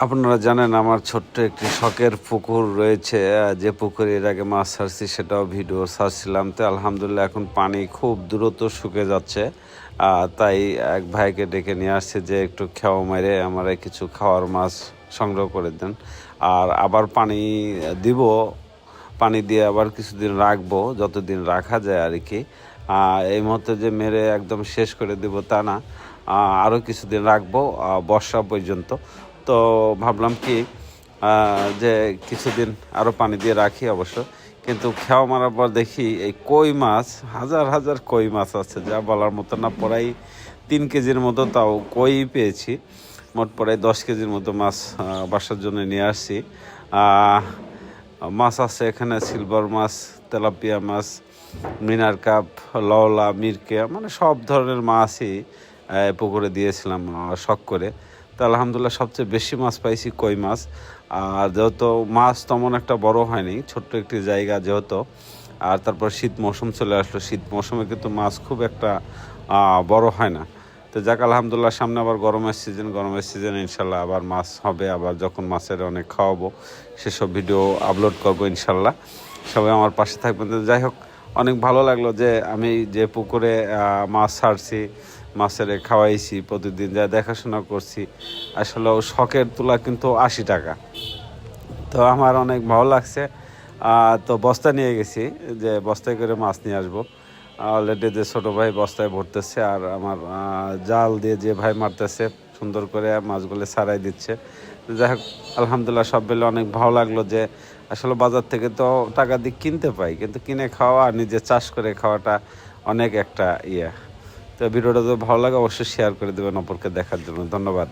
আপনারা জানেন আমার ছোট্ট একটি শখের পুকুর রয়েছে, যে পুকুরে এর আগে মাছ ছাড়ছি সেটাও ভিডিও ছাড়ছিলাম। তো আলহামদুলিল্লাহ এখন পানি খুব দ্রুত শুকিয়ে যাচ্ছে। তাই এক ভাইকে ডেকে নিয়ে আসছে যে একটু খেওয়া মেরে আমার কিছু খাওয়ার মাছ সংগ্রহ করে দেন। আর আবার পানি দিব, পানি দিয়ে আবার কিছুদিন রাখবো, যতদিন রাখা যায় আর কি। এই মুহূর্তে যে মেরে একদম শেষ করে দেব তা না, আরও কিছুদিন রাখবো বর্ষা পর্যন্ত। তো ভাবলাম কি যে কিছুদিন আরও পানি দিয়ে রাখি অবশ্য। কিন্তু খেওয়া মারার পর দেখি এই কই মাছ, হাজার হাজার কই মাছ আছে, যা বলার মতো না। প্রায় 3 কেজির মতো তাও কই পেয়েছি। মোট প্রায় 10 কেজির মতো মাছ বাসার জন্য নিয়ে আসছি। মাছ আছে এখানে সিলভার মাছ, তেলাপিয়া মাছ, মিনার কাপ, লওলা, মিরকে, মানে সব ধরনের মাছই পুকুরে দিয়েছিলাম শখ করে। তো আলহামদুলিল্লাহ সবচেয়ে বেশি মাছ পাইছি কই মাছ। আর যেহেতু মাছ তেমন একটা বড় হয়নি, ছোট্ট একটি জায়গা যেহেতু, আর তারপর শীত মৌসুম চলে আসলো, শীত মৌসুমে কিন্তু মাছ খুব একটা বড় হয় না। তো যাক আলহামদুলিল্লাহ, সামনে আবার গরমের সিজনে ইনশাল্লাহ আবার মাছ হবে। আবার যখন মাছের অনেক খাওয়াবো সেসব ভিডিও আপলোড করবো ইনশাল্লাহ। সবাই আমার পাশে থাকবেন। তো যাই হোক, অনেক ভালো লাগলো যে আমি যে পুকুরে মাছ ছাড়ছি, মাছের খাওয়াইছি, প্রতিদিন যা দেখাশোনা করছি, আসলে শখের তোলা কিন্তু 80 টাকা। তো আমার অনেক ভালো লাগছে। তো বস্তা নিয়ে গেছি, যে বস্তায় করে মাছ নিয়ে আসবো। অলরেডি যে ছোটো ভাই বস্তায় ভরতেছে, আর আমার জাল দিয়ে যে ভাই মারতেছে, সুন্দর করে মাছগুলো ছাড়াই দিচ্ছে। যাই হোক আলহামদুলিল্লাহ, সব মিলে অনেক ভালো লাগলো যে আসলে বাজার থেকে তো টাকা দিয়ে কিনতে পাই, কিন্তু কিনে খাওয়া আর নিজে চাষ করে খাওয়াটা অনেক একটা ইয়ে। তো ভিডিওটা যদি ভালো লাগে অবশ্যই শেয়ার করে দেবেন অপরকে দেখার জন্য। ধন্যবাদ।